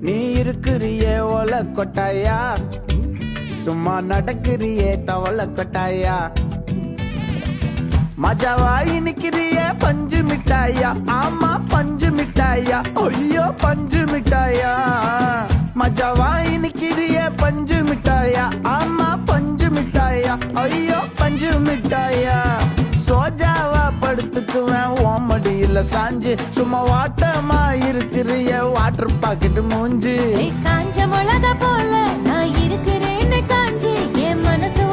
நீ இருக்கிறியே ஓல கொட்டாயா, சும்மா நடக்கிறியே தவள கொட்டாயா. மஜாவாய் நிக்கிறியே பஞ்சு மிட்டாயா, ஆமா பஞ்சு மிட்டாயா, ஐயோ பஞ்சு மிட்டாயா. மஜாவாய் நிக்கிறியே பஞ்சு மிட்டாயா, ஆமா பஞ்சு மிட்டாயா, ஐயோ பஞ்சு மிட்டாயா. சோஜாவா படுத்துக்குவேன் ஓமடியில சாஞ்சு, சும்மா வாட்டமா இருக்கிறிய வாட்டர் பாக்கெட் மூஞ்சி. காஞ்ச மிளகா போல நான் இருக்கிறேன்னு காஞ்சி என் மனசு